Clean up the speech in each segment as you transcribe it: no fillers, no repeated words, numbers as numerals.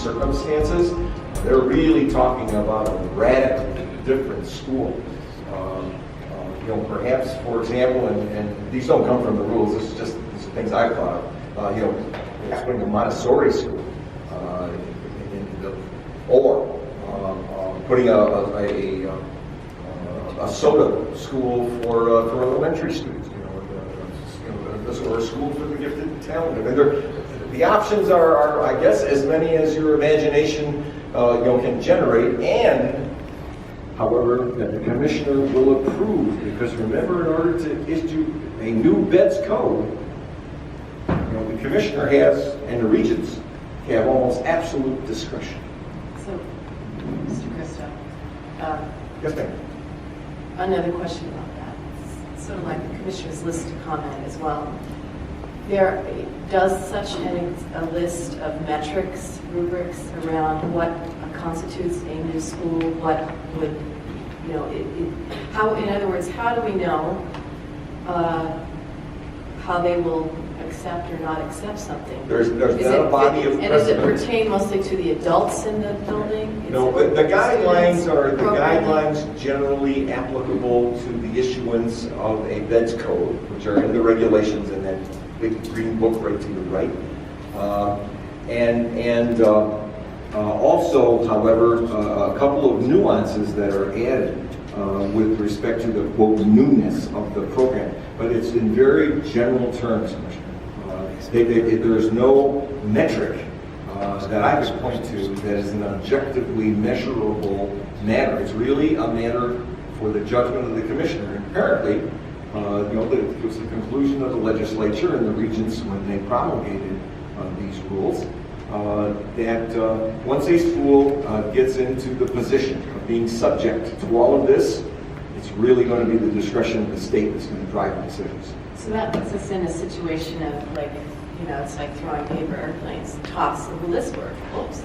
circumstances, they're really talking about a radically different school. Perhaps, for example, and these don't come from the rules, these are things I've thought of, perhaps putting a Montessori school, or putting a soda school for elementary students, or a school for the gifted and talented. And the options are, I guess, as many as your imagination can generate, and however, that the commissioner will approve, because remember, in order to issue a new beds code, the commissioner has, and the regents have almost absolute discretion. So, Mr. Christo, Yes, ma'am. another question about that. It's sort of like the commissioner's list to comment as well. Does such a list of metrics, rubrics around what constitutes a new school, what would, how, in other words, how do we know how they will accept or not accept something? There's not a body of precedent. And does it pertain mostly to the adults in the building? No, the guidelines are the guidelines generally applicable to the issuance of a beds code, which are in the regulations in that big green book right to your right. Also, however, a couple of nuances that are added with respect to the, quote, newness of the program. But it's in very general terms, Commissioner. There's no metric that I could point to that is an objectively measurable matter. It's really a matter for the judgment of the commissioner. And apparently, it was the conclusion of the legislature and the regents when they promulgated these rules, that once a school gets into the position of being subject to all of this, it's really going to be the discretion of the state that's going to drive the decisions. So that puts us in a situation of it's like throwing paper airplanes. Toss, will this work? Oops,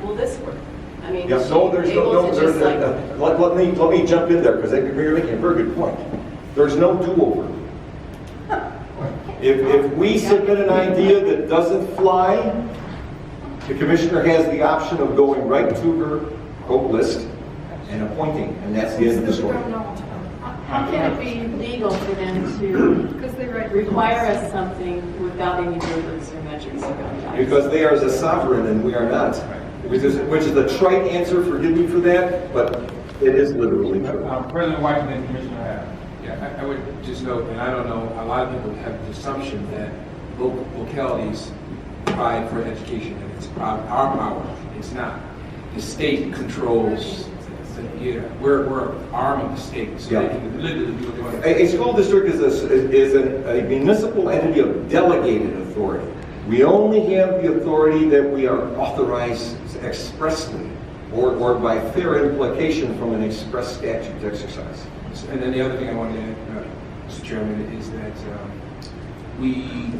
will this work? I mean, yeah, no, let me jump in there because you're making a very good point. There's no do-over. If we submit an idea that doesn't fly, the commissioner has the option of going right to her quote list and appointing, and that's the end of the story. How can it be legal for them to require us something without any rubrics or metrics? Because they are the sovereign and we are not. Which is a trite answer, forgive me for that, but it is literally true. President Washington, Commissioner Adams. Yeah, I would just note, and I don't know, a lot of people have the assumption that localities provide for education and it's our power. It's not. The state controls. We're an arm of the state, so they can literally do what they want. A school district is a municipal entity of delegated authority. We only have the authority that we are authorized expressly or by fair implication from an express statute to exercise. And then the other thing I want to add, Mr. Chairman, is that we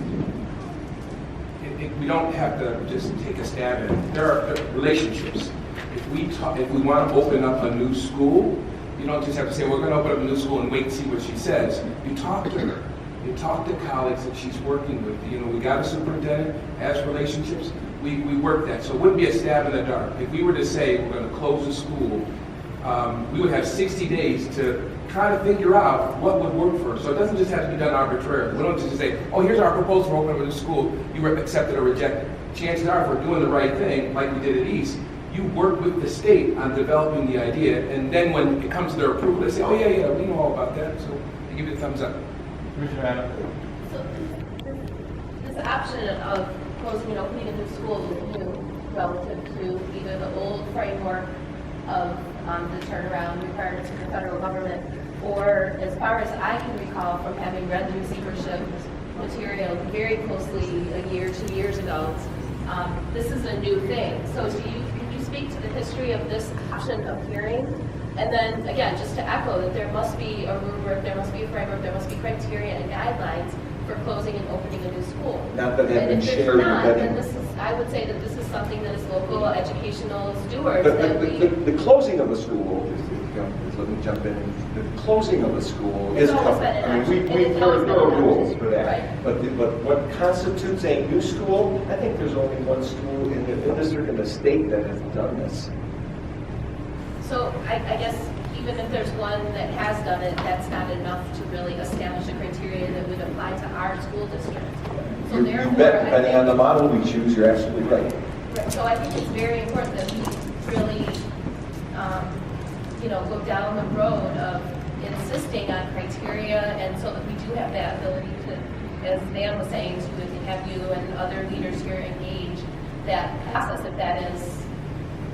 don't have to just take a stab at it. There are relationships. If we want to open up a new school, you don't just have to say, we're going to open up a new school and wait and see what she says. You talk to her. You talk to colleagues that she's working with. We got a superintendent, has relationships. We work that. So it wouldn't be a stab in the dark. If we were to say we're going to close the school, we would have 60 days to try to figure out what would work for her. So it doesn't just have to be done arbitrarily. We don't just say, oh, here's our proposal for opening a new school. You were accepted or rejected. Chances are, if we're doing the right thing, like we did at East, you work with the state on developing the idea, and then when it comes to their approval, they say, oh, yeah, we know all about that, so they give you a thumbs up. So this option of closing and opening a new school is new relative to either the old framework of the turnaround requirements from the federal government, or as far as I can recall from having read the receivership material very closely a year, 2 years ago, this is a new thing. So can you speak to the history of this option of hearing? And then, again, just to echo that there must be a rubric, there must be a framework, there must be criteria and guidelines for closing and opening a new school. Not that have been and if shared. there's not, then this is, I would say that this is something that as local educational stewards But that we. the closing of a school, let me jump in, the closing of a school is It's always covered. been an I mean, option. there are rules for that. Right. But what constitutes a new school, I think there's only one school in the district in the state that has done this. So I guess even if there's one that has done it, that's not enough to really establish a criteria that would apply to our school district. So You therefore, bet, I depending on the think- model we choose, you're absolutely right. Right, so I think it's very important that we really, go down the road of insisting on criteria, and so that we do have that ability to, as Dan was saying, to have you and other leaders here engage that process if that is,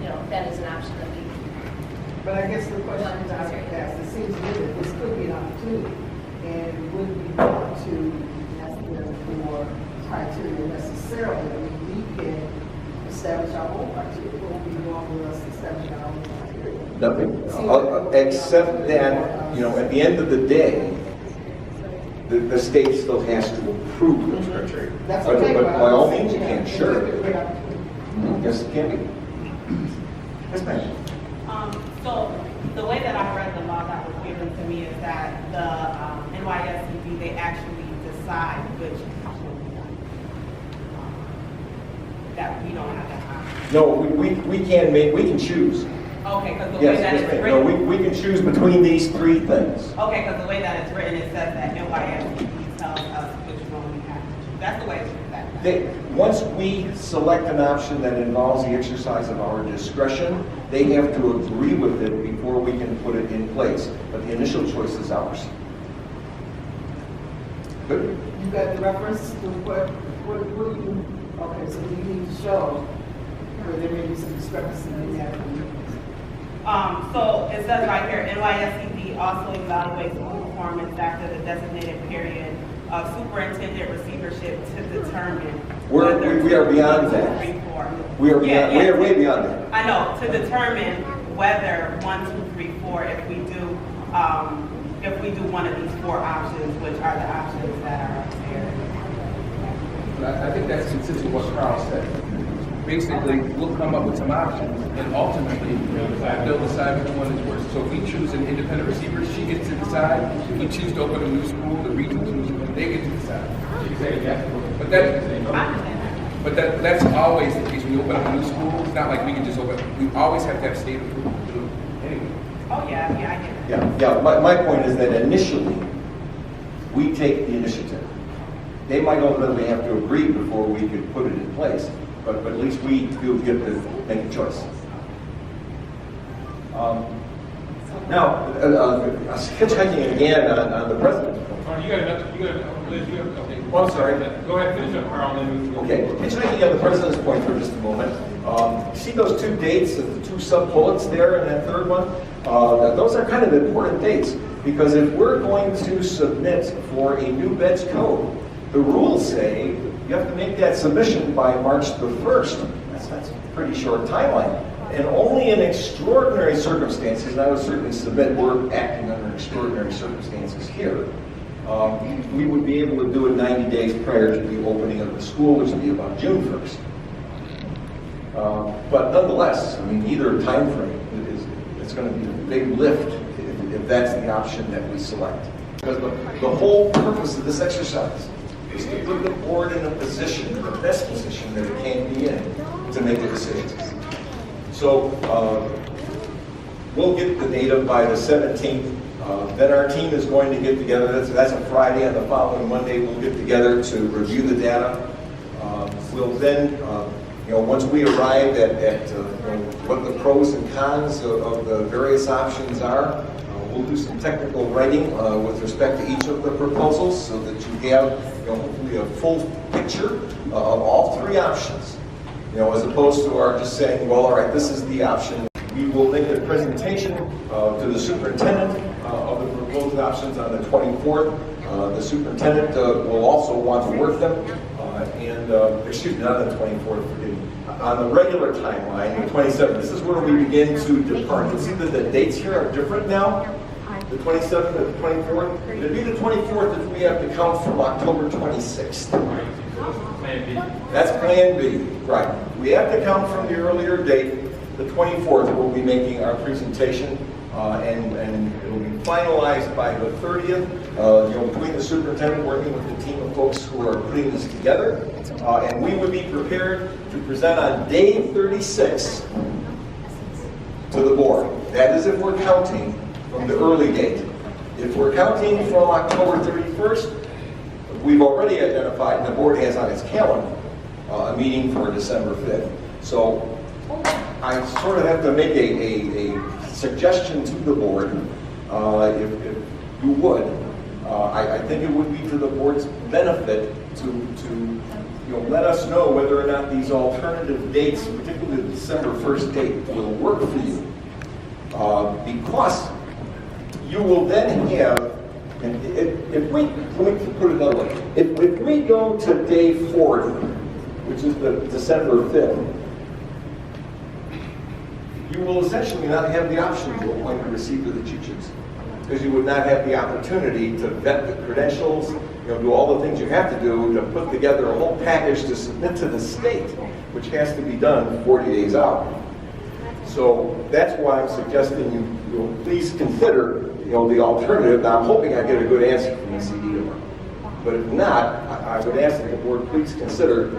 if that is an option that we. But I guess the question is, it seems to me that this could be an opportunity, and would we want to ask them for criteria necessarily? I mean, we can establish our own criteria. What would be wrong with us establishing our own criteria? Nothing, except that, at the end of the day, the state still has to approve those criteria. That's But okay, but but by all I'm means, you saying can, that sure. it's a great opportunity. Yes, it can be. Yes, ma'am. So the way that I read the law that was given to me is that the NYSCB, they actually decide which option we want. That we don't have that option. No, we can choose. Okay, because the way Yes, that yes, it's ma'am. No, written. we can choose between these three things. Okay, because the way that it's written, it says that NYSCB tells us which one we have to choose. That's the way it's written. Once we select an option that involves the exercise of our discretion, they have to agree with it before we can put it in place. But the initial choice is ours. Good? You got the reference to what do you, okay, so you need to show where there may be some discrepancy in that. So it says right here, NYSCB also evaluates school performance after the designated period of superintendent receivership to determine. We are beyond 1, 2, that. 3, 4. We are beyond, Yeah, we yeah. are way beyond that. I know, to determine whether 1, 2, 3, 4, if we do one of these 4 options, which are the options that are up there. But I think that's consistent with what Carl said. Basically, we'll come up with some options, and ultimately, they'll decide which one is worse. So if we choose an independent receiver, she gets to decide. If we choose to open a new school, the region chooses, they get to decide. But that's always the case when you open up a new school. It's not like we can just open. We always have to have state approval to do it anyway. Oh, yeah, I get it. Yeah. My point is that initially, we take the initiative. They might ultimately have to agree before we could put it in place, but at least we do get to make a choice. Now, hitchhiking again on the president's point. You got a couple. Oh, I'm sorry. Go ahead, finish up, Carl, then we'll. Okay, hitchhiking on the president's point for just a moment. See those 2 dates, the 2 sub-bullets there and that third one? Those are kind of important dates, because if we're going to submit for a new BEDS code, the rules say you have to make that submission by March the 1st. That's a pretty short timeline. And only in extraordinary circumstances, and I would certainly submit we're acting under extraordinary circumstances here, we would be able to do it 90 days prior to the opening of the school, which would be about June 1st. But nonetheless, I mean, either time frame it's going to be a big lift if that's the option that we select. Because the whole purpose of this exercise is to put the board in a position, the best position that it can be in, to make a decision. So we'll get the data by the 17th. Then our team is going to get together. That's a Friday. On the following Monday, we'll get together to review the data. We'll then, once we arrive at what the pros and cons of the various options are, we'll do some technical writing with respect to each of the proposals so that you have hopefully a full picture of all 3 options. As opposed to our just saying, well, all right, this is the option. We will make a presentation to the superintendent of the proposed options on the 24th. The superintendent will also want to work them. Excuse me, not on the 24th, forgive me. On the regular timeline, the 27th, this is where we begin to depart. You'll see that the dates here are different now. The 27th and the 24th. It'd be the 24th if we have to count from October 26th. Plan B. That's Plan B, right. We have to count from the earlier date, the 24th, we'll be making our presentation, and it'll be finalized by the 30th, between the superintendent working with the team of folks who are putting this together, and we would be prepared to present on day 36 to the board. That is if we're counting from the early date. If we're counting from October 31st, we've already identified, and the board has on its calendar, a meeting for December 5th. So I sort of have to make a suggestion to the board, if you would. I think it would be to the board's benefit to let us know whether or not these alternative dates, particularly the December 1st date, will work for you. Because you will then have, and let me put it another way, if we go to day 40, which is the December 5th, you will essentially not have the option to appoint a receiver that you choose, because you would not have the opportunity to vet the credentials, do all the things you have to do to put together a whole package to submit to the state, which has to be done 40 days out. So that's why I'm suggesting you please consider the alternative. Now, I'm hoping I get a good answer from ECD tomorrow. But if not, I would ask that the board please consider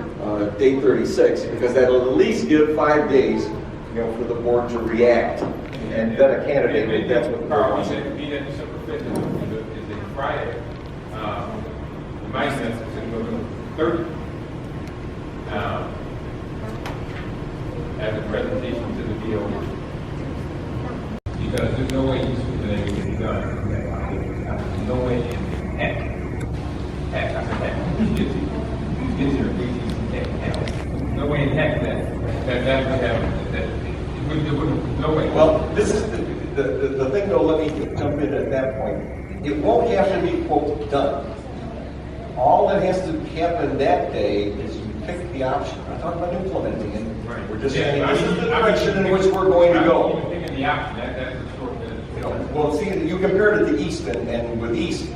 day 36, because that'll at least give 5 days, for the board to react and vet a candidate if that's what the board wants. Being that December 5th is a Friday, in my sense, it's going to go to 30. As a presentation to the DO. Because there's no way you should be able to get it done. There's no way in heck. I said heck. You get your heck. No way in heck that would happen. There wouldn't, no way. Well, this is the thing, though, let me jump in at that point. It won't have to be, quote, done. All that has to happen that day is you pick the option. I'm not talking about implementing it. Right. We're just saying this is the direction in which we're going to go. I'm even thinking the option. That's a short Well, see, you compared it to East, and with East,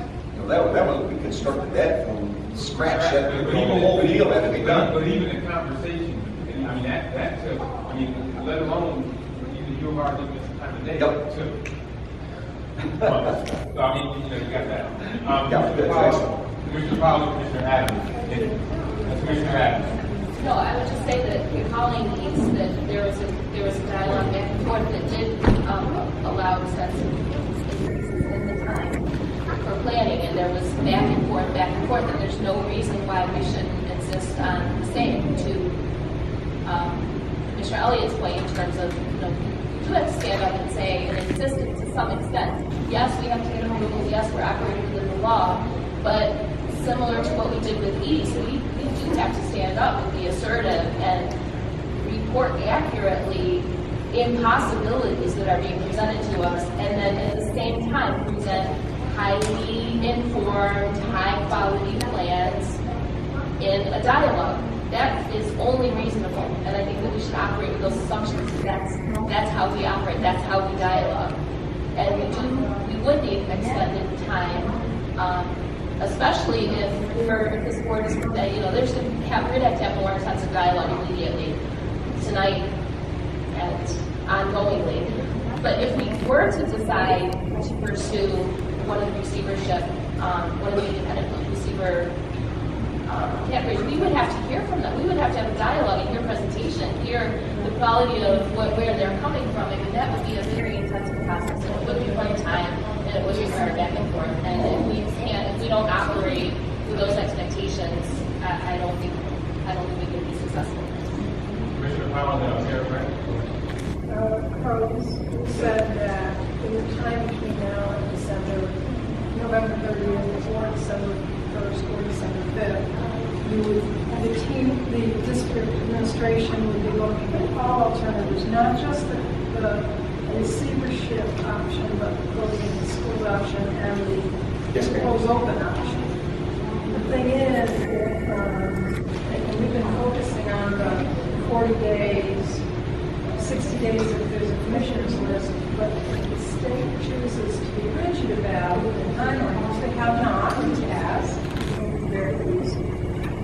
that was, we constructed that from scratch. That the whole deal had to be done. But even in conversations, that took, let alone, you already missed the time of day, Yep. too. So, you got that. Commissioner Powell, Commissioner Adams. Commissioner Adams. No, I would just say that recalling these, that there was a dialogue back and forth that did allow extensive increases in the time for planning, and there was back and forth, and there's no reason why we shouldn't insist on the same. To Mr. Elliott's point in terms of, you do have to stand up and say, and insist it to some extent. Yes, we have to get approvals. Yes, we're operating within the law, but similar to what we did with East, we do have to stand up and be assertive and report accurately impossibilities that are being presented to us, and then at the same time present highly informed, high-quality plans in a dialogue. That is only reasonable, and I think that we should operate with those assumptions. That's how we operate. That's how we dialogue, and we would need extended time. Especially if this board is, we're going to have to have more intensive dialogue immediately, tonight and ongoingly. But if we were to decide to pursue one of the receivership, one of the independent receiver categories, we would have to hear from them. We would have to have a dialogue and hear presentation, hear the quality of where they're coming from. That would be a very intensive process, and it would require time, and it would require back and forth. And if we don't operate with those expectations, I don't think we can be successful. Commissioner Powell, now, Chair Frank. Carlos said that in the time between now and November 30th, or December 1st, or December 5th, the district administration would be looking at all alternatives, not just the receivership option, but closing the school option and the closed open option. The thing is, and we've been focusing on the 40 days, 60 days if there's a commissioner's list, but if the state chooses to be rigid about the timeline, which they have not, it has, very easy.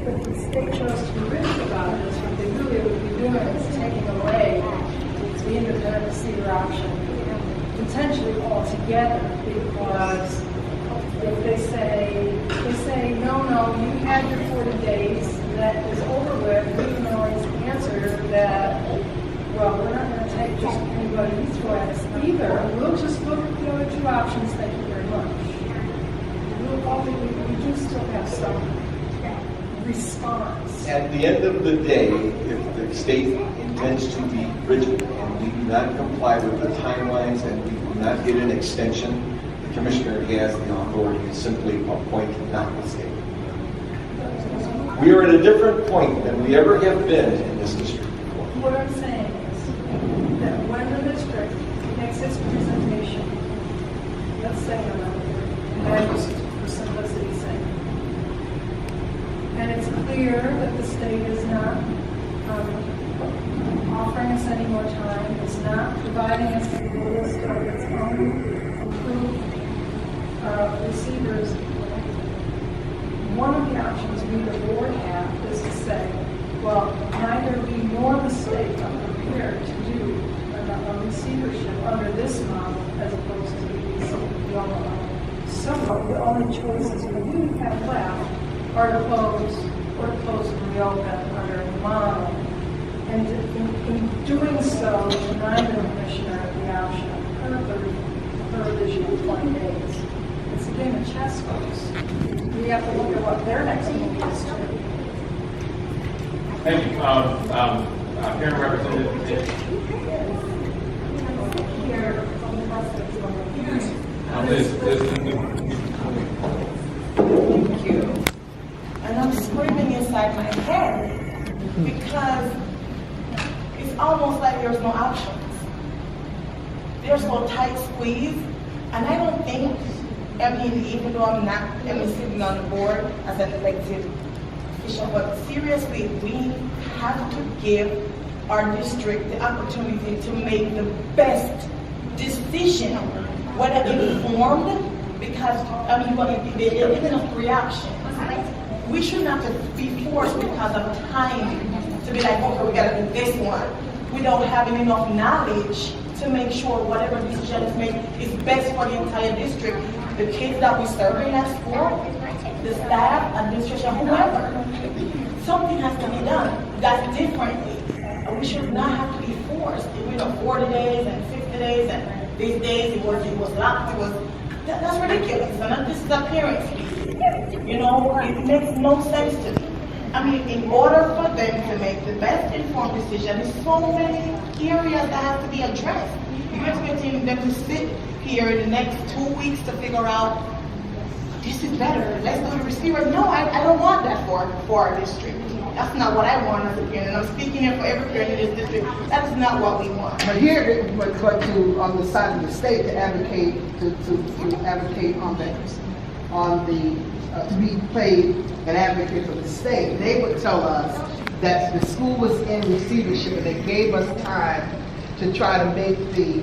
But the state chose to be rigid about this, what they really would be doing is taking away the independent receiver option potentially altogether, because if they say, no, you had your 40 days, that is over with, we can always answer that, well, we're not going to take just anybody you throw at us either. We'll just look at the other two options, thank you very much. We do still have some response. At the end of the day, if the state intends to be rigid and we do not comply with the timelines and we do not get an extension, the commissioner has the authority to simply appoint notwithstanding. We are at a different point than we ever have been in this district before. What I'm saying is that when the district makes its presentation, let's say I'm just for simplicity's sake, and it's clear that the state is not offering us any more time, is not providing us with a list of its own approved receivers. One of the options we, the board, have is to say, well, neither we nor the state are prepared to do a receivership under this model as opposed to the ESA model. So the only choices we have left are to close and reopen under the model. And in doing so, deny the commissioner the option of her additional 20 days. It's a game of chess, folks. We have to look at what their next move is too. Thank you. Parent representative. Here, on the prospects of Thank you. And I'm screaming inside my head because it's almost like there's no options. There's no tight squeeze, and I don't think, even though I'm sitting on the board as an elected official, but seriously, we have to give our district the opportunity to make the best decision, whether informed, because, they're giving us 3 options. We should not be forced because of time to be like, okay, we gotta do this one. We don't have enough knowledge to make sure whatever decision is made is best for the entire district. The kids that we serve in that school, the staff, administration, whoever. Something has to be done. That's differently. And we should not have to be forced. 40 days and 50 days and these days it was locked. That's ridiculous. And this is a parent speaking. It makes no sense to me. In order for them to make the best informed decision, there's so many areas that have to be addressed. You're expecting them to sit here in the next 2 weeks to figure out, this is better, let's do the receiver. No, I don't want that for our district. That's not what I want as a parent. And I'm speaking here for every parent in this district. That is not what we want. But here, on the side of the state to advocate, to advocate to be played an advocate for the state, they would tell us that the school was in receivership and they gave us time to try to make the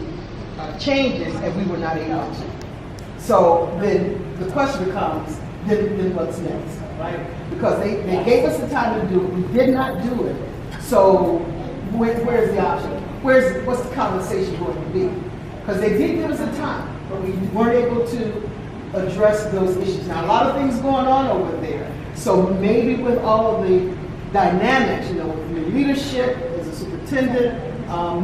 changes and we were not able to. So then the question becomes, then what's next, right? Because they gave us the time to do it, we did not do it. So where's the option? What's the conversation going to be? Because they did give us the time, but we weren't able to address those issues. Now, a lot of things going on over there. So maybe with all of the dynamics, new leadership as a superintendent,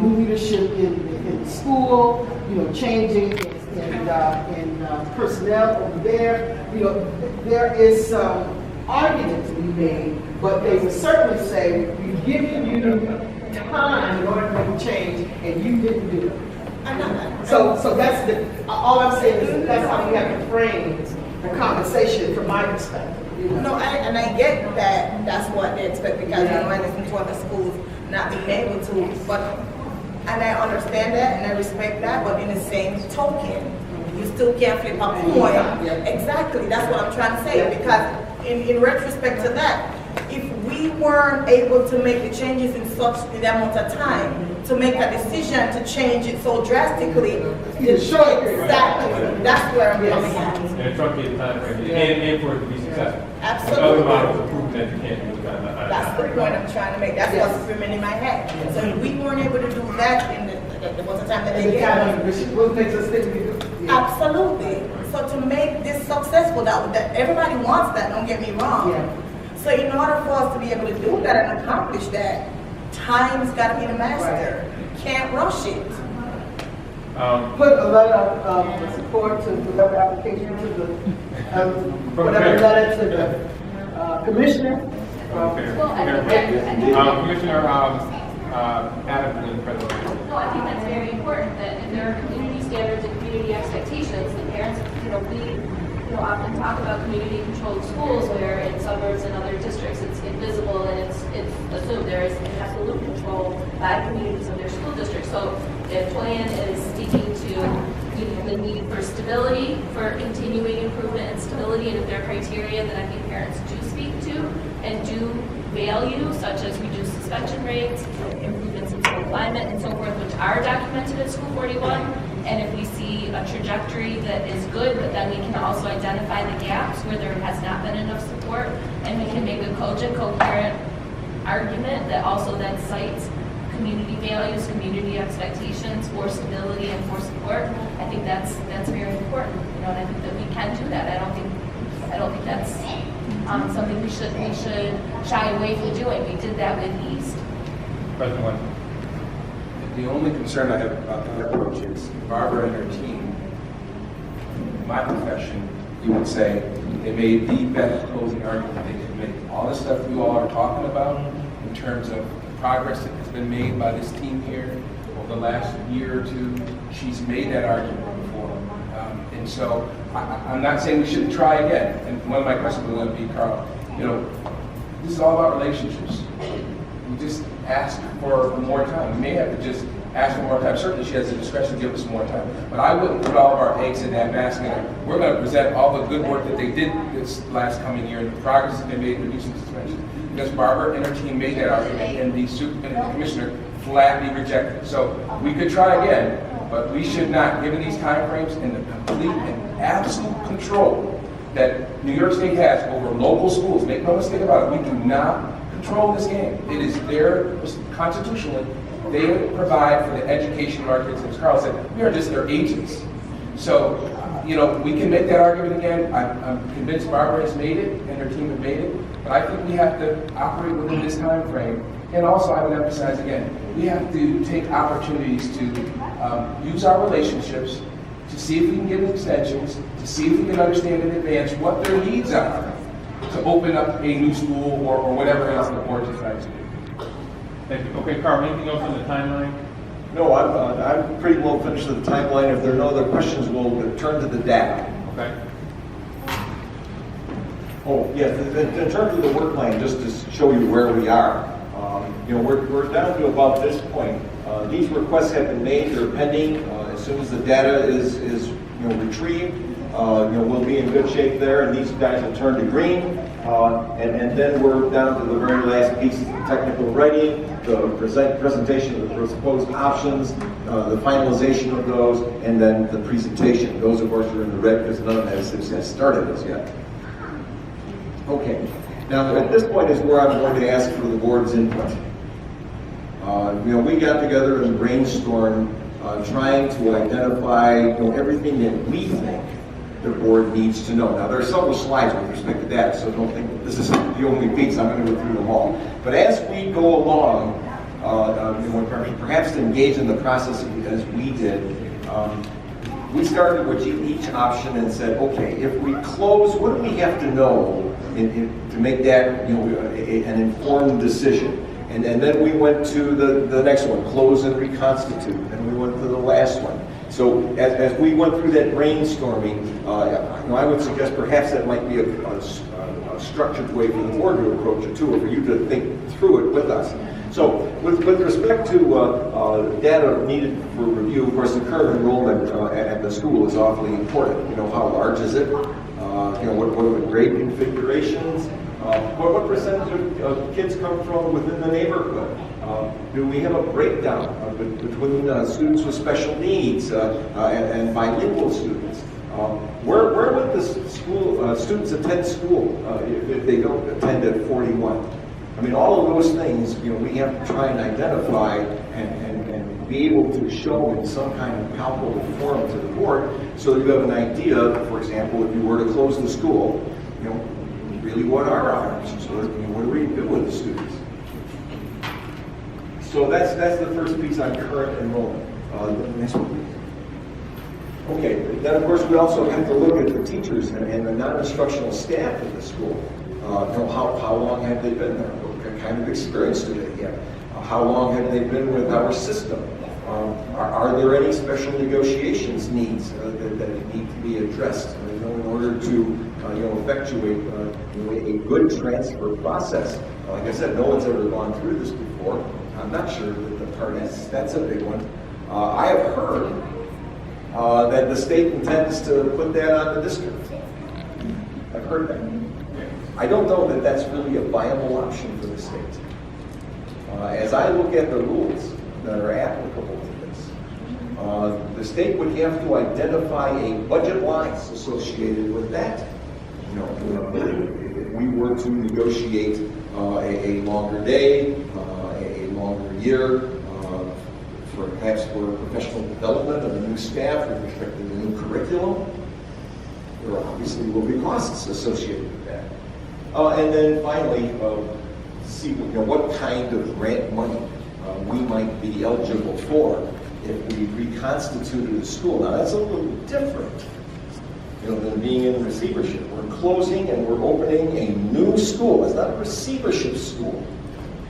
new leadership in the school, changing in personnel over there, there is some argument to be made, but they would certainly say, we've given you time in order to make a change, and you didn't do it. So that's all I'm saying is that that's how we have to frame the conversation from my perspective. No, and I get that that's what they expect because I listen to other schools not being able to, and I understand that and I respect that, but in the same token, you still can't flip a coin. Exactly, that's what I'm trying to say, because in retrospect to that, if we weren't able to make the changes in such that amount of time, to make a decision to change it so drastically, exactly, that's where I'm coming at. And truncated time frame, and for it to be successful. Absolutely. Other models are proving that you can't do that. That's the point I'm trying to make. That's what's swimming in my head. So if we weren't able to do that in the was the time that they gave us. What makes us think we do? Yeah. Absolutely. So to make this successful, that everybody wants that, don't get me wrong. Yeah. So in order for us to be able to do that and accomplish that, time's gotta be the master. Can't rush it. Put a letter of support to whatever application to the, whatever letter to the commissioner. Commissioner Adams is present. No, I think that's very important, that if there are community standards and community expectations, the parents, we often talk about community-controlled schools where in suburbs and other districts it's invisible and it's assumed there is absolute control by communities of their school district. So if plan is speaking to the need for stability, for continuing improvement and stability, and if there are criteria that I think parents do speak to and do value, such as reduced suspension rates, improvements in school climate, and so forth, which are documented in School 41. And if we see a trajectory that is good, but then we can also identify the gaps where there has not been enough support, and we can make a cogent, coherent argument that also then cites community values, community expectations for stability and for support. I think that's very important, and I think that we can do that. I don't think that's something we should shy away from doing. We did that with East. President Wynn. The only concern I have about that approach is Barbara and her team, in my profession, you would say they made the best closing argument they could make. All the stuff you all are talking about in terms of the progress that has been made by this team here over the last year or two, she's made that argument before. And so I'm not saying we shouldn't try again. And one of my questions was going to be, Carl, this is all about relationships. We just ask for more time. We may have to just ask for more time. Certainly she has the discretion to give us more time. But I wouldn't put all of our eggs in that basket. We're going to present all the good work that they did this last coming year and the progress that they made in reducing suspension. Because Barbara and her team made that argument and the commissioner flatly rejected it. So we could try again, but we should not, given these timeframes and the complete and absolute control that New York State has over local schools, make no mistake about it, we do not control this game. It is their, constitutionally, they provide for the education of our kids. As Carl said, we are just their agents. So, we can make that argument again. I'm convinced Barbara has made it and her team have made it, but I think we have to operate within this time frame. And also, I would emphasize again, we have to take opportunities to use our relationships to see if we can get extensions, to see if we can understand in advance what their needs are to open up a new school or whatever else the board decides to do. Thank you. Okay, Carl, anything else on the timeline? No, I'm pretty well finished with the timeline. If there are no other questions, we'll turn to the data. Okay. Oh, yes, in terms of the work plan, just to show you where we are. We're down to about this point. These requests have been made, they're pending. As soon as the data is retrieved, we'll be in good shape there, and these guys will turn to green. And then we're down to the very last piece, technical writing, the presentation of the proposed options, the finalization of those, and then the presentation. Those, of course, are in the red because none of that has started as yet. Okay. Now, at this point is where I'm going to ask for the board's input. We got together and brainstormed trying to identify everything that we think the board needs to know. Now, there are several slides with respect to that, so don't think that this is the only piece. I'm going to go through them all. But as we go along, perhaps to engage in the process as we did, we started with each option and said, okay, if we close, what do we have to know to make that an informed decision? And then we went to the next one, close and reconstitute, and we went to the last one. So as we went through that brainstorming, I would suggest perhaps that might be a structured way for the board to approach it too, or for you to think through it with us. So with respect to data needed for review, of course the current enrollment at the school is awfully important. How large is it? What are the grade configurations? What percentage of kids come from within the neighborhood? Do we have a breakdown between students with special needs and bilingual students? Where would the school students attend school if they don't attend at 41? mean, all of those things, we have to try and identify and be able to show in some kind of palpable form to the board so that you have an idea, for example, if you were to close the school, really what are our options? What do we do with the students? So that's the first piece on current enrollment. Next one, please. Okay, then of course we also have to look at the teachers and the non-instructional staff of the school. How long have they been there? What kind of experience do they have? How long have they been with our system? Are there any special negotiations needs that need to be addressed in order to effectuate a good transfer process? Like I said, no one's ever gone through this before. I'm not sure that the part is, that's a big one. I have heard that the state intends to put that on the district. I've heard that. I don't know that that's really a viable option for the state. As I look at the rules that are applicable to this, the state would have to identify a budget line associated with that. If we were to negotiate a longer day, a longer year, perhaps for professional development of the new staff with respect to the new curriculum, there obviously will be costs associated with that. And then finally, see what kind of grant money we might be eligible for if we reconstituted a school. Now that's a little different than being in receivership. We're closing and we're opening a new school. It's not a receivership school.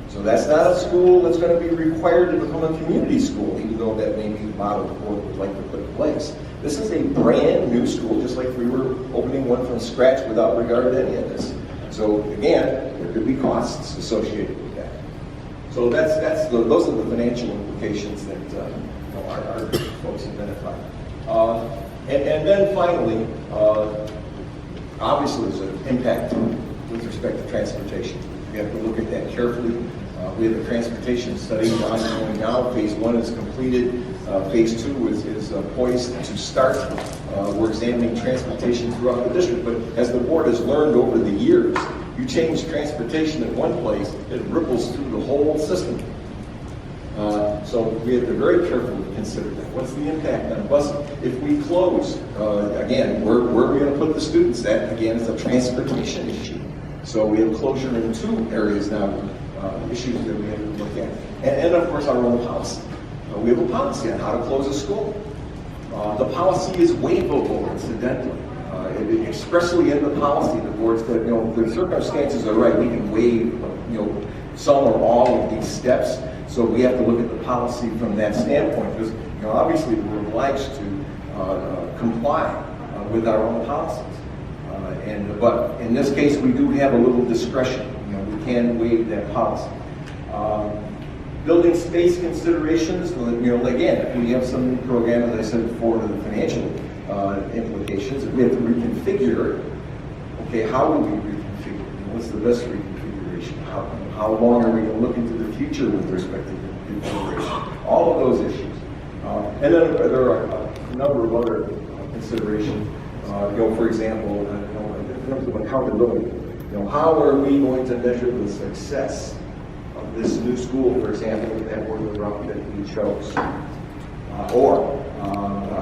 So that's not a school that's going to be required to become a community school, even though that may be the model the board would like to put in place. This is a brand new school, just like we were opening one from scratch without regard to any of this. So again, there could be costs associated with that. So those are the financial implications that our folks identified. And then finally, obviously there's an impact with respect to transportation. We have to look at that carefully. We have a transportation study ongoing now. Phase 1 is completed. Phase 2 is poised to start. We're examining transportation throughout the district, but as the board has learned over the years, you change transportation in one place, it ripples through the whole system. So we have to very carefully consider that. What's the impact on busing? If we close, again, where are we going to put the students? That, again, is a transportation issue. So we have closure in 2 areas now, issues that we have to look at. And of course, our own policy. We have a policy on how to close a school. The policy is waivable, incidentally. Expressly in the policy, the board said, if the circumstances are right, we can waive, some or all of these steps. So we have to look at the policy from that standpoint, because, obviously we're obliged to comply with our own policies. But in this case, we do have a little discretion. We can waive that policy. Building space considerations, again, if we have some new program, as I said before, to the financial implications, if we have to reconfigure it, okay, how do we reconfigure? What's the best reconfiguration? How long are we going to look into the future with respect to reconfiguration? All of those issues. And then there are a number of other considerations. For example, in terms of accountability, how are we going to measure the success of this new school, for example, that were the route that we chose? Or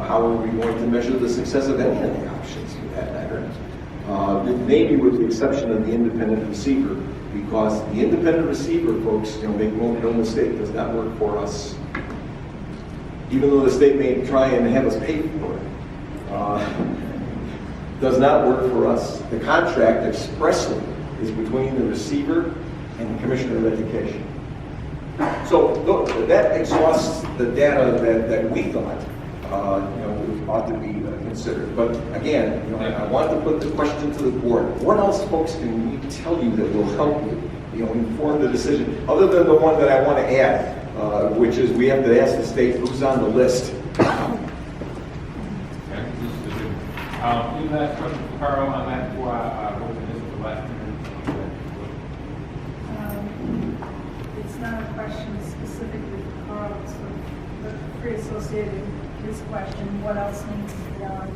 how are we going to measure the success of any of the options for that matter? Maybe with the exception of the independent receiver, because the independent receiver, folks, make no mistake, does not work for us. Even though the state may try and have us pay for it, does not work for us. The contract expressly is between the receiver and the Commissioner of Education. So that exhausts the data that we thought ought to be considered. But again, I want to put the question to the board: what else, folks, can we tell you that will help you, inform the decision, other than the one that I want to add, which is we have to ask the state who's on the list. Any last question for Carl on that before I go to this last It's not a question specifically for Carl, it's pre-associated his question, what else needs to be done,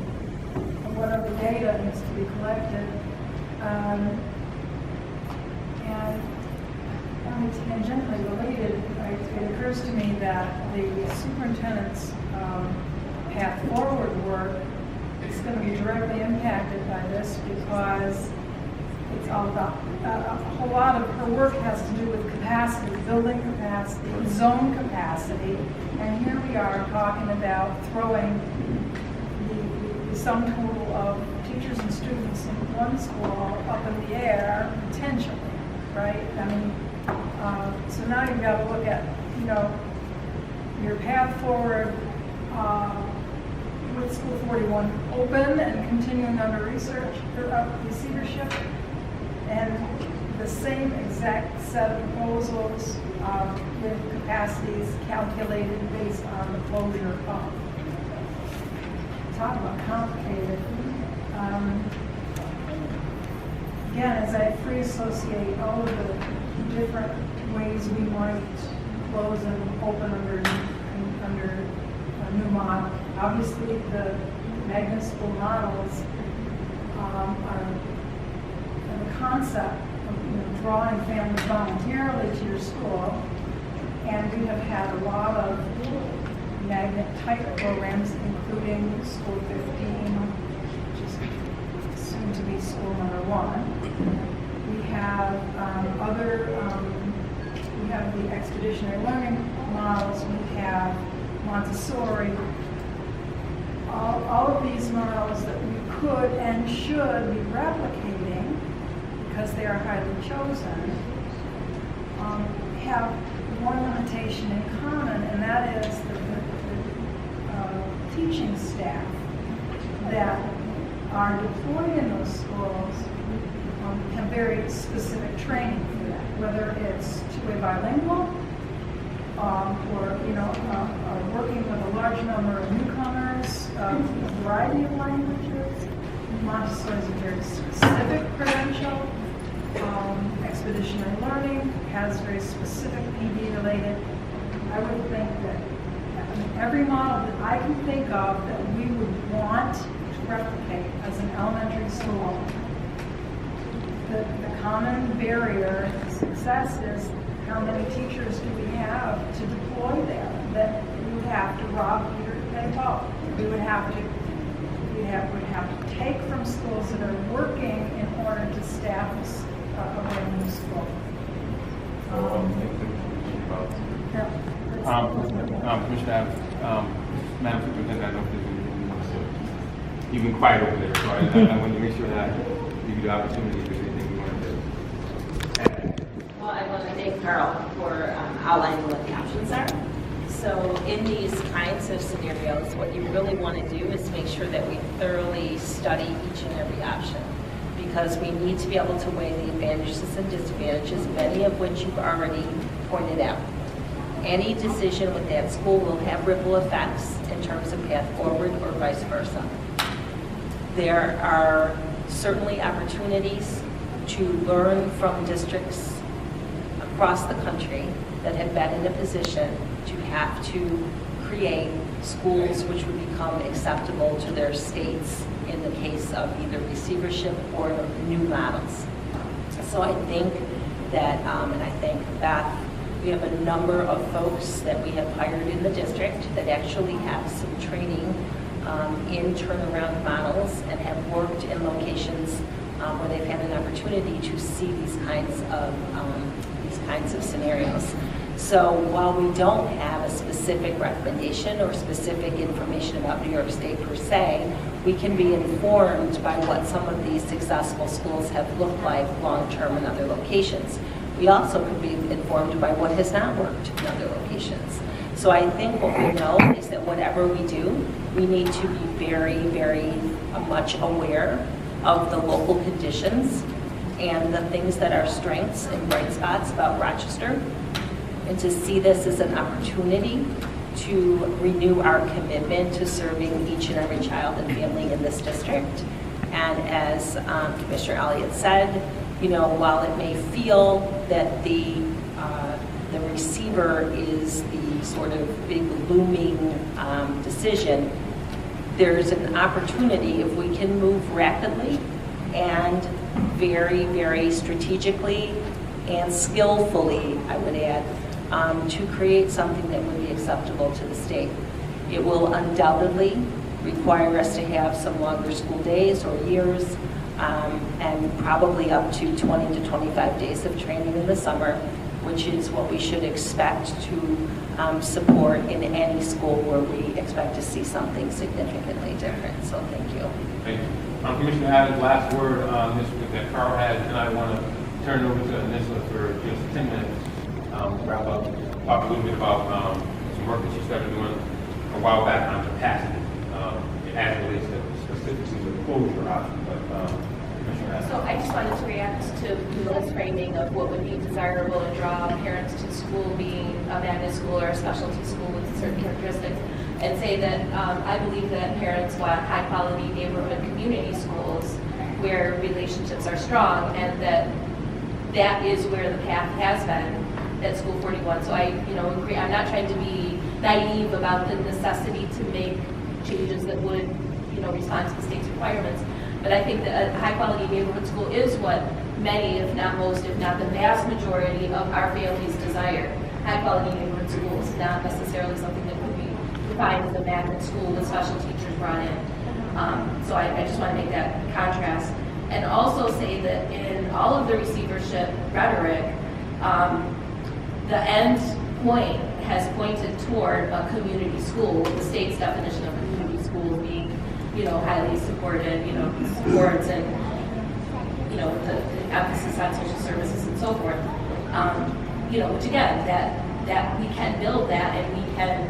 and what other data needs to be collected. And only tangentially related, it occurs to me that the superintendent's path forward work is going to be directly impacted by this because it's all about, a whole lot of her work has to do with capacity, building capacity, zone capacity, and here we are talking about throwing the sum total of teachers and students in one school up in the air, potentially, right? I mean, so now you've got to look at, your path forward with School 41 open and continuing under receivership, and the same exact set of proposals with capacities calculated based on the closure of. Talk about complicated. Again, as I free associate all of the different ways we might close and open under a new model. Obviously, the magnet school models are the concept of drawing families voluntarily to your school, and we have had a lot of magnet type programs, including School 15, which is soon to be school number 1. We have we have the expeditionary learning models, we have Montessori, all of these models that we could and should be replicating because they are highly chosen, have one limitation in common, and that is the teaching staff that are deployed in those schools have very specific training for that, whether it's two-way bilingual, or working with a large number of newcomers, a variety of languages. Montessori is a very specific credential. Expeditionary learning has very specific PD related. I would think that every model that I can think of that we would want to replicate as an elementary school, the common barrier to success is how many teachers do we have to deploy there, that we would have to rob Peter to pay Paul. We would have to take from schools that are working in order to staff a brand new school. Commissioner, Madam Superintendent, I don't think you want to. You've been quiet over there, so I want to make sure that I give you the opportunity if there's anything you want to add. Well, I want to thank Carl for outlining what the options are. So in these kinds of scenarios, what you really want to do is make sure that we thoroughly study each and every option, because we need to be able to weigh the advantages and disadvantages, many of which you've already pointed out. Any decision with that school will have ripple effects in terms of path forward or vice versa. There are certainly opportunities to learn from districts across the country that have been in a position to have to create schools which would become acceptable to their states in the case of either receivership or new models. So I think that, and I thank Beth, we have a number of folks that we have hired in the district that actually have some training in turnaround models and have worked in locations where they've had an opportunity to see these kinds of scenarios. So while we don't have a specific recommendation or specific information about New York State per se, we can be informed by what some of these successful schools have looked like long-term in other locations. We also could be informed by what has not worked in other locations. So I think what we know is that whatever we do, we need to be very, very much aware of the local conditions and the things that are strengths and bright spots about Rochester, and to see this as an opportunity to renew our commitment to serving each and every child and family in this district. And as Commissioner Elliott said, while it may feel that the receiver is the sort of big looming decision, there's an opportunity if we can move rapidly and very, very strategically and skillfully, I would add, to create something that would be acceptable to the state. It will undoubtedly require us to have some longer school days or years, and probably up to 20 to 25 days of training in the summer, which is what we should expect to support in any school where we expect to see something significantly different. So thank you. Thank you. Commissioner Adams, last word on this that Carl has, and I want to turn it over to Anissa for just 10 minutes. Wrap up, talk a little bit about some work that she started doing a while back on capacity, as it relates to specifically the closure option. But Commissioner Adams. So I just wanted to react to Lila's framing of what would be desirable to draw parents to school being a magnet school or a specialty school with certain characteristics, and say that I believe that parents want high-quality neighborhood community schools where relationships are strong, and that is where the path has been at School 41. So I, agree. I'm not trying to be naive about the necessity to make changes that would, respond to the state's requirements. But I think that a high-quality neighborhood school is what many, if not most, if not the vast majority of our families desire. High-quality neighborhood schools, not necessarily something that could be defined as a magnet school with special teachers brought in. So I just want to make that contrast. And also say that in all of the receivership rhetoric, the end point has pointed toward a community school, the state's definition of community school being, highly supported, supports and, the emphasis on social services and so forth. Which again, that we can build that, and we can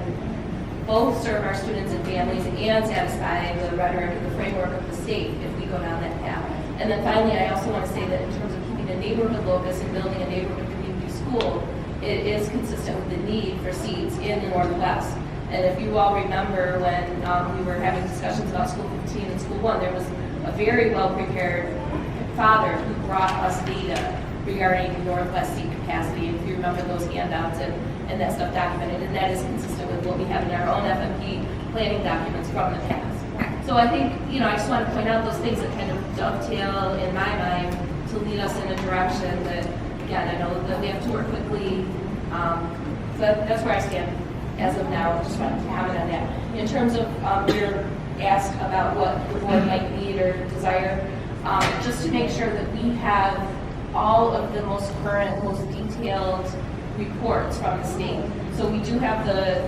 both serve our students and families and satisfy the rhetoric and the framework of the state if we go down that path. And then finally, I also want to say that in terms of keeping a neighborhood locus and building a neighborhood community school, it is consistent with the need for seats in the Northwest. And if you all remember when we were having discussions about School 15 and School 1, there was a very well-prepared father who brought us data regarding Northwest seat capacity. And if you remember those handouts and that stuff documented, and that is consistent with what we have in our own FMP planning documents from the past. So I think, I just want to point out those things that kind of dovetail in my mind to lead us in a direction that, again, I know that we have to work quickly. So that's where I stand as of now. Just wanted to comment on that. In terms of your ask about what the board might need or desire, just to make sure that we have all of the most current, most detailed reports from the state. So we do have the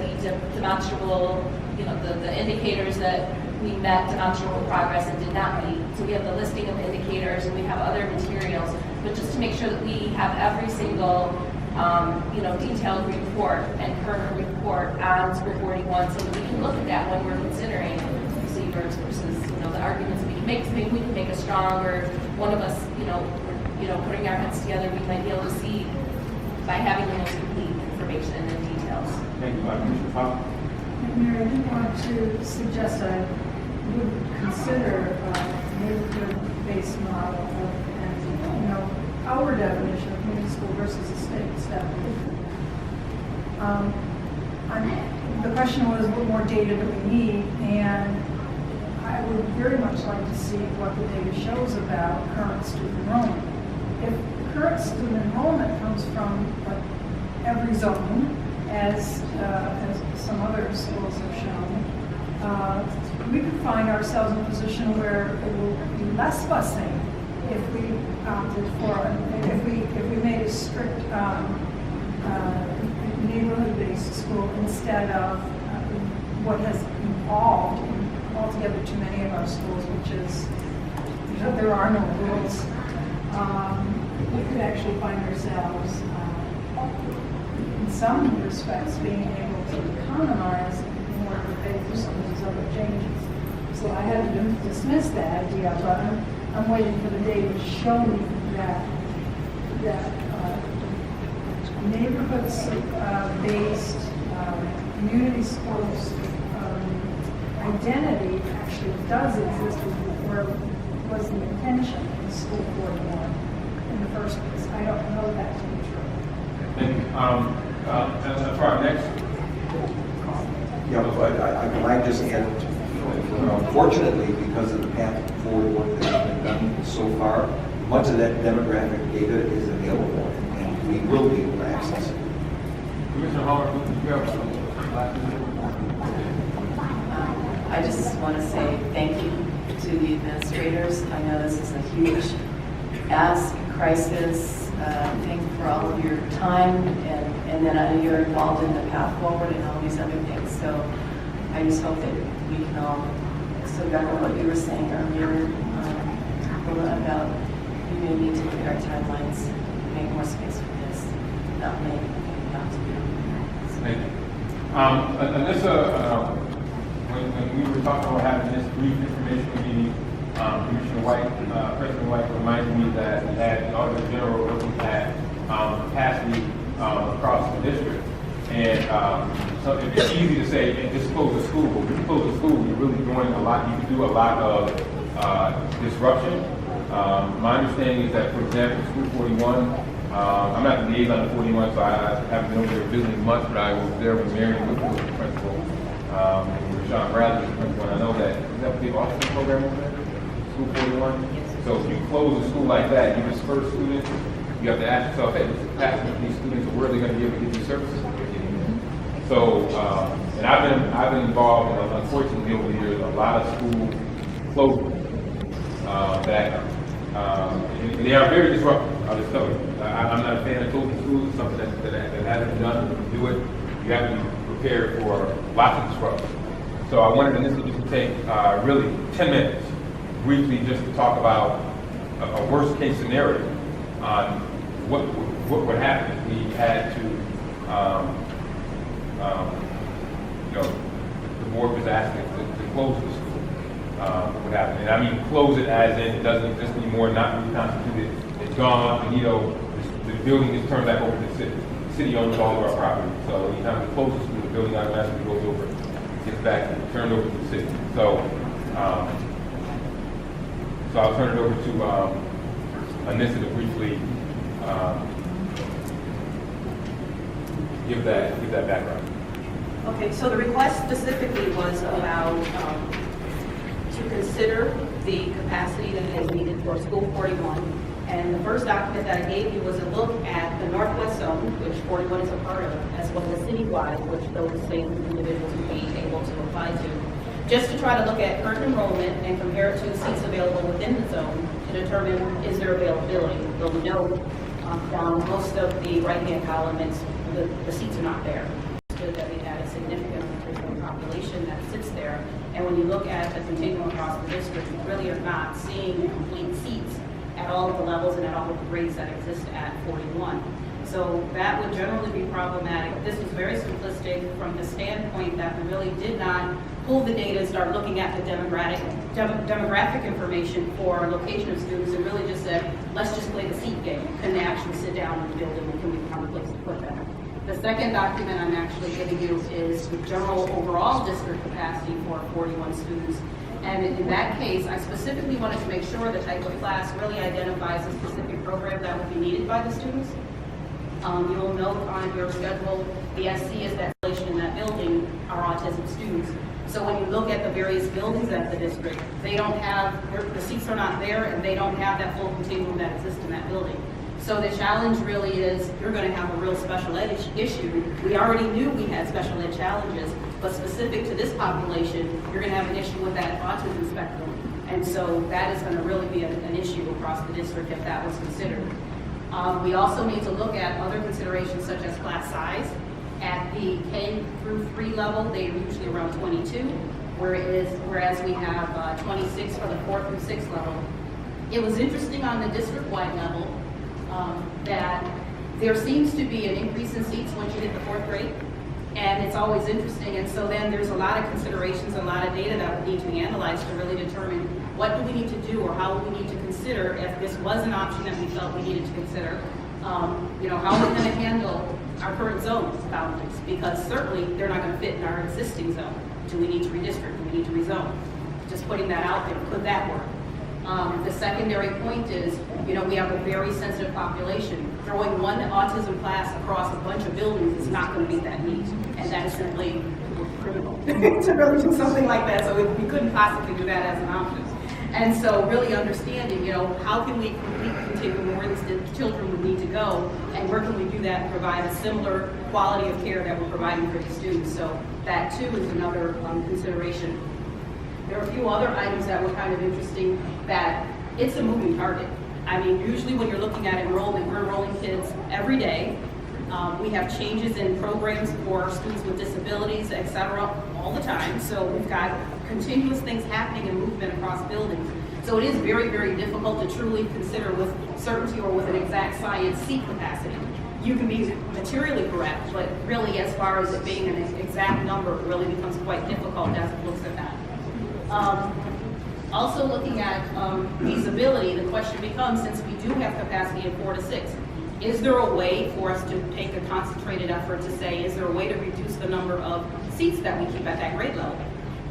demonstrable, the indicators that we met demonstrable progress and did not meet. So we have the listing of indicators, and we have other materials. But just to make sure that we have every single, detailed report and current report on School 41, so that we can look at that when we're considering receivers versus, the arguments we can make. So maybe we can make a strong, or one of us, putting our heads together, we might be able to see by having the most complete information and details. Thank you, Commissioner Fox. Mary, I did want to suggest I would consider a neighborhood-based model of, and, our definition of community school versus the state's definition. The question was, what more data do we need? And I would very much like to see what the data shows about current student enrollment. If current student enrollment comes from every zone, as some other schools have shown, we could find ourselves in a position where it will be less busing if we opted for, if we made a strict neighborhood-based school instead of what has evolved altogether too many of our schools, which is there are no rules. We could actually find ourselves, in some respects, being able to economize in order to pay for some of these other changes. So I had to dismiss that idea, but I'm waiting for the data to show me that neighborhood-based community schools identity actually does exist, or was the intention in School 41 in the first place. I don't know that to be true. Thank you. For our next. Yeah, but I might just add, unfortunately, because of the path forward work that has been done so far, much of that demographic data is available, and we will be able to access it. Commissioner Howard, do you have I just want to say thank you to the administrators. I know this is a huge ask, crisis. Thank you for all of your time, and then I know you're involved in the path forward and all these other things. So I just hope that we can all, so back on what you were saying earlier, about we may need to look at our timelines, make more space for this, not make, not to do. Thank you. Anissa, when we were talking about having this brief information meeting, Commissioner White, President White reminded me that we had the Auditor General looking at capacity across the district. And so it's easy to say, hey, just close the school. But when you close the school, you're really doing a lot. You can do a lot of disruption. My understanding is that, for example, School 41, I'm not the liaison to 41, so I haven't been over there visiting much, but I was there when Marion Whitfield was the principal, and Rashawn Bradley was the principal, and I know that, is that a big autism program over there? School 41? So if you close a school like that, you disperse students, you have to ask yourself, hey, what's the capacity of these students, or where are they going to be able to get these services that they're getting? So, and I've been involved, unfortunately, over the years, a lot of school closures that they are very disruptive. I'll just tell you. I'm not a fan of closing schools. It's something that hasn't been done. When you do it, you have to be prepared for lots of disruption. So I wanted to just take really 10 minutes, briefly, just to talk about a worst case scenario on what would happen if we had to, the board was asking to close the school. What would happen? And I mean, close it as in it doesn't exist anymore, not reconstituted, it's gone, and the building is turned back over to the city. The city owns all of our property, so anytime we close the school, the building automatically goes over, gets back turned over to the city. So, I'll turn it over to Anissa to briefly give that background. Okay, so the request specifically was about to consider the capacity that is needed for School 41. And the first document that I gave you was a look at the Northwest Zone, which 41 is a part of, as well as citywide, which those same individuals would be able to apply to, just to try to look at current enrollment and compare it to the seats available within the zone to determine is there availability. Though we know down most of the right-hand column, the seats are not there. That we had a significant population that sits there, and when you look at the continuum across the district, you really are not seeing complete seats at all of the levels and at all of the grades that exist at 41. So that would generally be problematic. This was very simplistic from the standpoint that we really did not pull the data and start looking at the demographic information for location of students, and really just said, let's just play the seat game. Can they actually sit down in the building, and can we find a place to put them? The second document I'm actually giving you is the general overall district capacity for 41 students. And in that case, I specifically wanted to make sure the type of class really identifies a specific program that would be needed by the students. You'll note on your schedule, the SC is that relation in that building are autism students. So when you look at the various buildings at the district, they don't have, the seats are not there, and they don't have that full continuum that exists in that building. So the challenge really is you're going to have a real special ed issue. We already knew we had special ed challenges, but specific to this population, you're going to have an issue with that autism spectrum. And so that is going to really be an issue across the district if that was considered. We also need to look at other considerations such as class size. At the K through 3 level, they are usually around 22, whereas we have 26 for the 4 through 6 level. It was interesting on the district-wide level that there seems to be an increase in seats once you hit the 4th grade, and it's always interesting. And so then there's a lot of considerations, a lot of data that would need to be analyzed to really determine what do we need to do or how would we need to consider if this was an option that we felt we needed to consider. How are we going to handle our current zone boundaries? Because certainly they're not going to fit in our existing zone. Do we need to redistrict? Do we need to rezone? Just putting that out there, could that work? The secondary point is, we have a very sensitive population. Throwing one autism class across a bunch of buildings is not going to meet that need. And that is simply criminal to really do something like that. So we couldn't possibly do that as an option. And so really understanding, how can we complete the continuum, where the children would need to go, and where can we do that and provide a similar quality of care that we're providing for the students. So that too is another consideration. There are a few other items that were kind of interesting that it's a moving target. I mean, usually when you're looking at enrollment, we're enrolling kids every day. We have changes in programs for students with disabilities, et cetera, all the time. So we've got continuous things happening and movement across buildings. So it is very, very difficult to truly consider with certainty or with an exact science seat capacity. You can be materially correct, but really as far as it being an exact number, it really becomes quite difficult as it looks at that. Also looking at feasibility, the question becomes, since we do have capacity of 4 to 6, is there a way for us to take a concentrated effort to say, is there a way to reduce the number of seats that we keep at that grade level?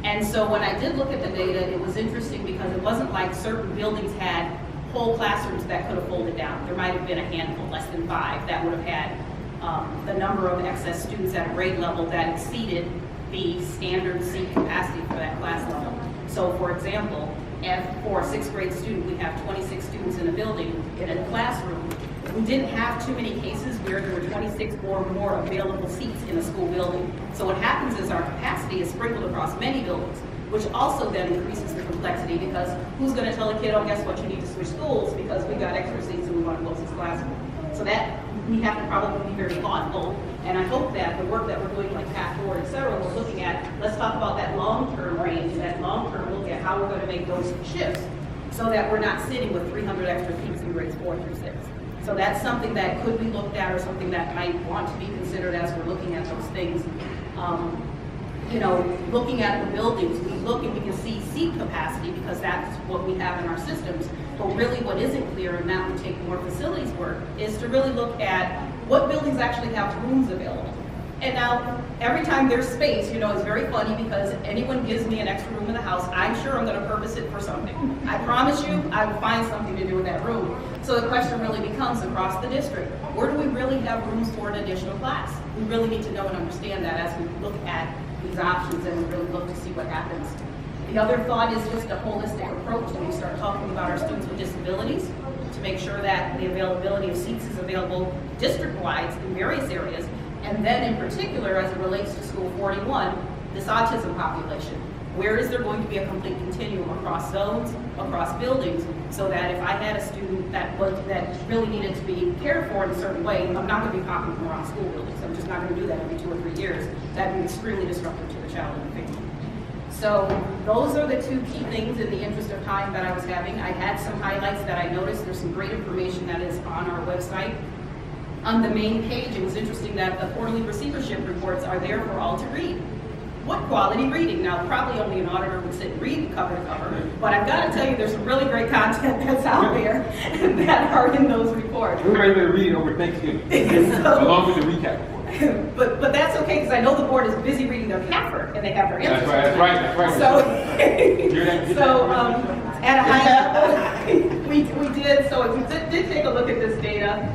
And so when I did look at the data, it was interesting because it wasn't like certain buildings had whole classrooms that could have folded down. There might have been a handful, less than 5, that would have had the number of excess students at a grade level that exceeded the standard seat capacity for that class level. So for example, if for a 6th grade student, we have 26 students in a building, in a classroom, we didn't have too many cases where there were 26 or more available seats in a school building. So what happens is our capacity is sprinkled across many buildings, which also then increases the complexity because who's going to tell a kid, oh, guess what, you need to switch schools because we got extra seats and we want to close this classroom. So that we have to probably be very thoughtful, and I hope that the work that we're doing like Path Forward, et cetera, we're looking at, let's talk about that long-term range, that long-term look at how we're going to make those shifts so that we're not sitting with 300 extra seats in grades 4 through 6. So that's something that could be looked at or something that might want to be considered as we're looking at those things. Looking at the buildings, we look and we can see seat capacity because that's what we have in our systems. But really what isn't clear, and that would take more facilities work, is to really look at what buildings actually have rooms available. And now, every time there's space, it's very funny because anyone gives me an extra room in the house, I'm sure I'm going to purpose it for something. I promise you, I will find something to do with that room. So the question really becomes across the district, where do we really have rooms for an additional class? We really need to know and understand that as we look at these options and we really look to see what happens. The other thought is just a holistic approach when we start talking about our students with disabilities to make sure that the availability of seats is available district-wide in various areas. And then in particular, as it relates to School 41, this autism population. Where is there going to be a complete continuum across zones, across buildings, so that if I had a student that really needed to be cared for in a certain way, I'm not going to be popping them around school buildings. I'm just not going to do that every 2 or 3 years. That would be extremely disruptive to the child and the family. So those are the 2 key things in the interest of time that I was having. I had some highlights that I noticed. There's some great information that is on our website. On the main page, it was interesting that the quarterly receivership reports are there for all to read. What quality reading? Now, probably only an auditor would sit and read cover to cover, but I've got to tell you, there's some really great content that's out there that are in those reports. We're ready to read it over Thanksgiving, along with the recap report. But that's okay, because I know the board is busy reading their CAFR, and they have their answers. That's right. So at a high level, we did, so if we did take a look at this data,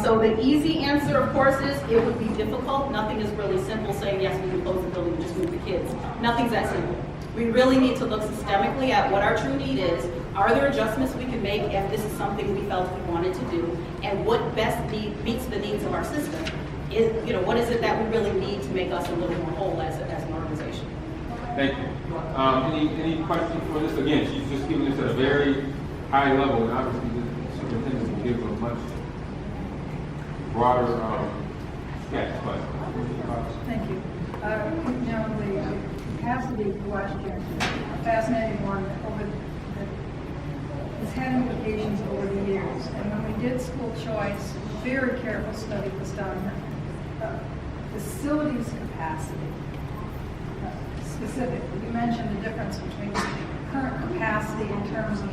so the easy answer, of course, is it would be difficult. Nothing is really simple saying, yes, we can close the building and just move the kids. Nothing's that simple. We really need to look systemically at what our true need is. Are there adjustments we can make if this is something we felt we wanted to do? And what best meets the needs of our system? What is it that we really need to make us a little more whole as an organization? Thank you. Any questions for this? Again, she's just giving this at a very high level, and obviously the superintendent will give a much broader sketch. But Thank you. The capacity question, a fascinating one that has had implications over the years. And when we did school choice, very careful study was done. Facilities capacity, specifically, you mentioned the difference between current capacity in terms of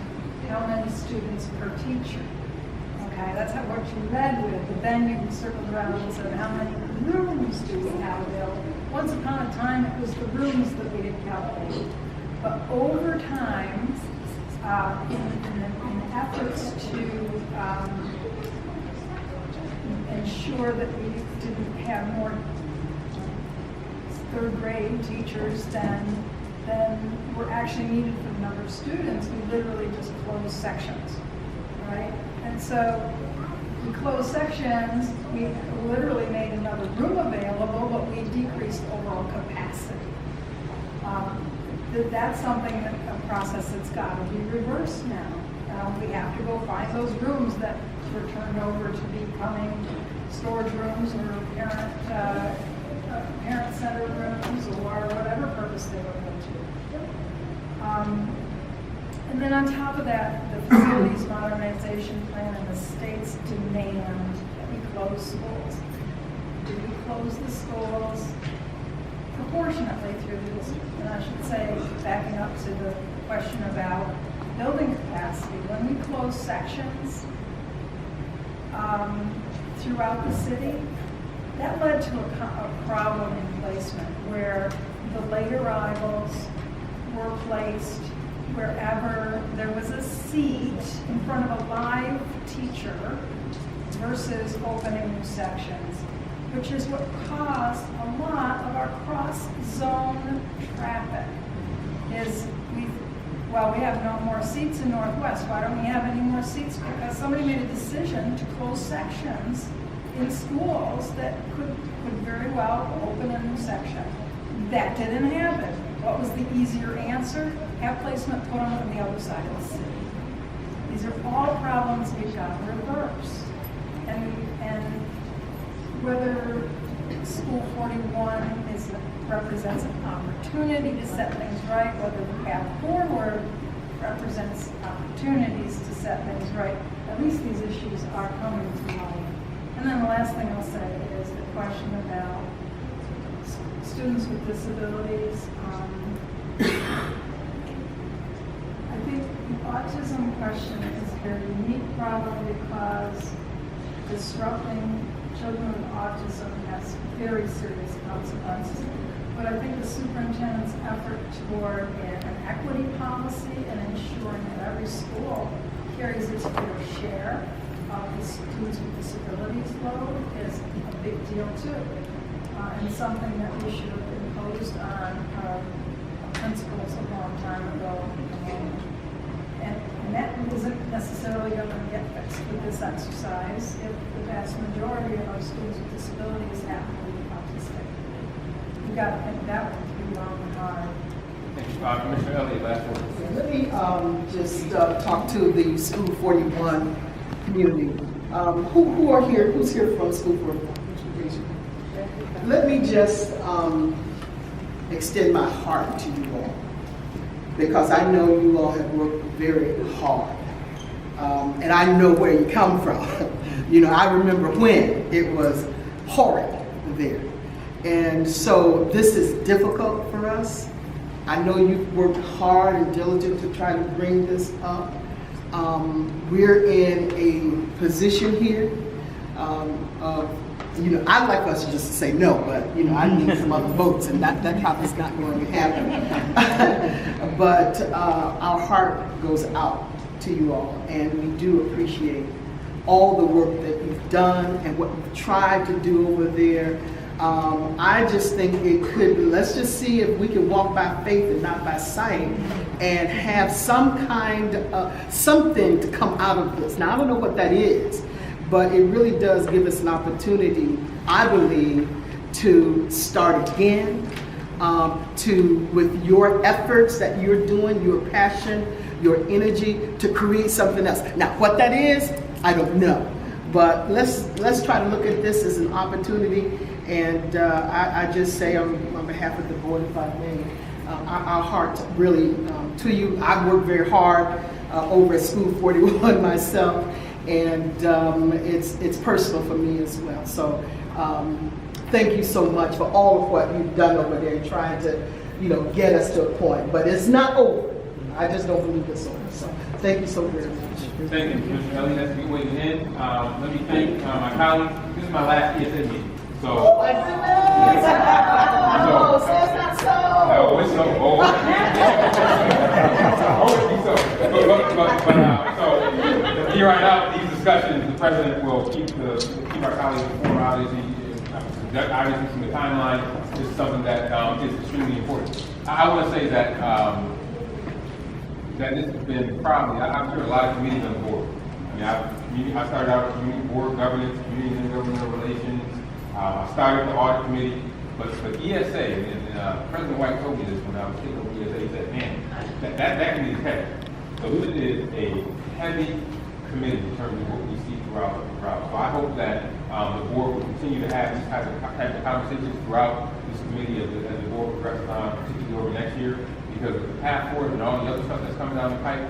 how many students per teacher. Okay, that's what you led with, but then you circled around and said how many rooms do we have available. Once upon a time, it was the rooms that we had calculated. But over time, in efforts to ensure that we didn't have more 3rd grade teachers than than were actually needed for the number of students, we literally just closed sections, right? And so we closed sections, we literally made another room available, but we decreased overall capacity. That's something, a process that's got to be reversed now. We have to go find those rooms that were turned over to becoming storage rooms or parent center rooms or whatever purpose they were going to. And then on top of that, the facilities modernization plan and the state's demand that we close schools. Do we close the schools proportionately through the district? And I should say, backing up to the question about building capacity, when we close sections throughout the city, that led to a problem in placement where the late arrivals were placed wherever there was a seat in front of a live teacher versus opening new sections, which is what caused a lot of our cross-zone traffic. We have no more seats in Northwest. Why don't we have any more seats? Because somebody made a decision to close sections in schools that could very well open a new section. That didn't happen. What was the easier answer? Have placement put on the other side of the city. These are all problems we've got to reverse. And whether School 41 represents an opportunity to set things right, whether the path forward represents opportunities to set things right, at least these issues are coming to light. And then the last thing I'll say is the question about students with disabilities. I think the autism question is a very unique problem because disrupting children with autism has very serious consequences. But I think the superintendent's effort toward an equity policy and ensuring that every school carries its fair share of the students with disabilities load is a big deal too. And something that we should have imposed on principals a long time ago. And that isn't necessarily going to get fixed with this exercise if the vast majority of our students with disabilities happen to be autistic. You've got to think that one through long and hard. Thank you. Commissioner Elliott, last word. Let me just talk to the School 41 community. Who are here? Who's here from School 41? Let me just extend my heart to you all, because I know you all have worked very hard, and I know where you come from. I remember when it was horrid there, and so this is difficult for us. I know you've worked hard and diligent to try to bring this up. We're in a position here of, I'd like us just to say no, but, I need some other votes, and that probably is not going to happen. But our heart goes out to you all, and we do appreciate all the work that you've done and what you've tried to do over there. I just think let's just see if we can walk by faith and not by sight and have some kind of something to come out of this. Now, I don't know what that is, but it really does give us an opportunity, I believe, to start again, with your efforts that you're doing, your passion, your energy, to create something else. Now, what that is, I don't know. But let's try to look at this as an opportunity, and I just say on behalf of the board, if I may, our hearts really to you. I've worked very hard over at School 41 myself, and it's personal for me as well. So thank you so much for all of what you've done over there, trying to get us to a point. But it's not over. I just don't believe it's over. So thank you so very much. Thank you, Commissioner Elliott. That's a good way to end. Let me thank my colleagues. This is my last ESA meeting. So, Oh my goodness! No, so it's not so. No, it's so. So here right out, these discussions, the president will keep our colleagues informed. Obviously, from the timeline, this is something that is extremely important. I want to say that, that this has been probably, I've heard a lot of committees on the board. I mean, I started out with community board governance, community and governmental relations. I started the audit committee, but ESA, and President White told me this when I was taking over ESA, he said, man, that committee is heavy. So this is a heavy committee in terms of what we see throughout. So I hope that the board will continue to have these types of conversations throughout this committee as the board progresses on, particularly over next year, because of the path forward and all the other stuff that's coming down the pipe,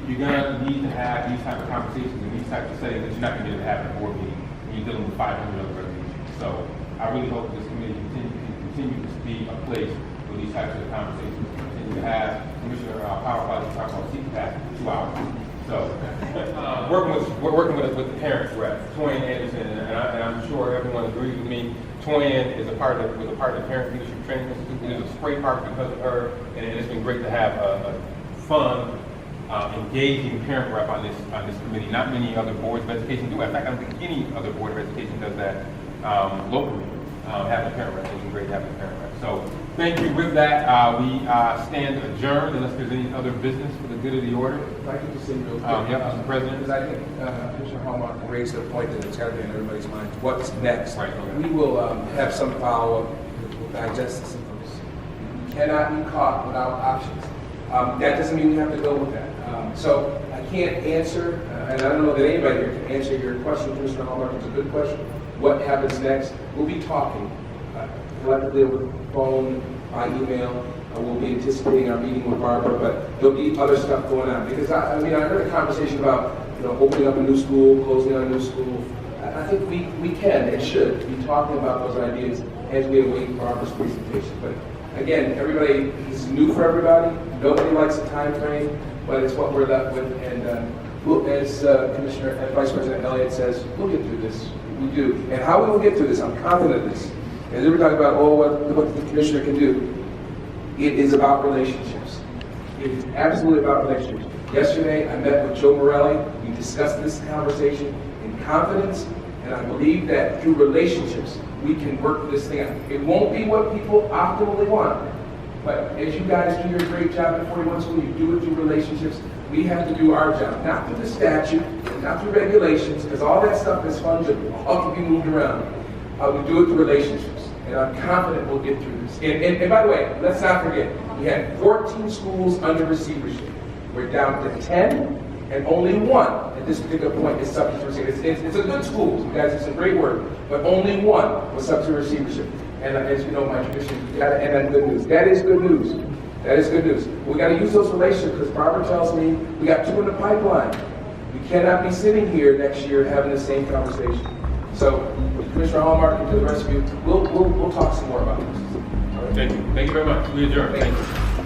you're going to need to have these type of conversations and these types of settings that you're not going to be able to have in a board meeting when you're dealing with 500 other resolutions. So I really hope this committee continue to be a place where these types of conversations continue to have. Commissioner Power talked about seat capacity for 2 hours. So working with the parents rep, Toyin Anderson, and I'm sure everyone agrees with me. Toyin was a part of the Parent Leadership Training Institute. It was a great part because of her, and it's been great to have a fun, engaging parent rep on this committee. Not many other boards of education do. In fact, I don't think any other board of education does that locally. Having a parent rep, it's been great having a parent rep. So thank you. With that, we stand adjourned unless there's any other business for the good of the order. If I could just say real quick. Mr. President. Because I think Commissioner Hallmark raised a point that it's got to be in everybody's mind. What's next? Right, okay. We will have some follow-up. We'll digest this. You cannot be caught without options. That doesn't mean we have to go with that. So I can't answer, and I don't know that anybody here can answer your question, Commissioner Hallmark. It's a good question. What happens next? We'll be talking collectively over the phone, by email. We'll be anticipating our meeting with Barbara, but there'll be other stuff going on. Because I heard a conversation about opening up a new school, closing down a new school. I think we can and should be talking about those ideas as we await Barbara's presentation. But again, everybody, this is new for everybody. Nobody likes a time frame, but it's what we're left with. And as Vice President Elliott says, we'll get through this. We do. And how we will get through this, I'm confident of this. As we talk about, what the commissioner can do, it is about relationships. It is absolutely about relationships. Yesterday, I met with Joe Morelli. We discussed this conversation in confidence, and I believe that through relationships, we can work this thing out. It won't be what people optimally want, but as you guys do your great job at 41 School, you do it through relationships. We have to do our job, not through the statute, not through regulations, because all that stuff is fungible, all can be moved around. We do it through relationships, and I'm confident we'll get through this. And by the way, let's not forget, we had 14 schools under receivership. We're down to 10, and only one at this particular point is subject to receivership. It's a good school. You guys did some great work, but only one was subject to receivership. And as you know, my tradition, you got to end on good news. That is good news. That is good news. We got to use those relationships because Barbara tells me we got 2 in the pipeline. We cannot be sitting here next year having the same conversation. So, Commissioner Hallmark and to the rest of you, we'll talk some more about this. Thank you. Thank you very much. We adjourn. Thank you.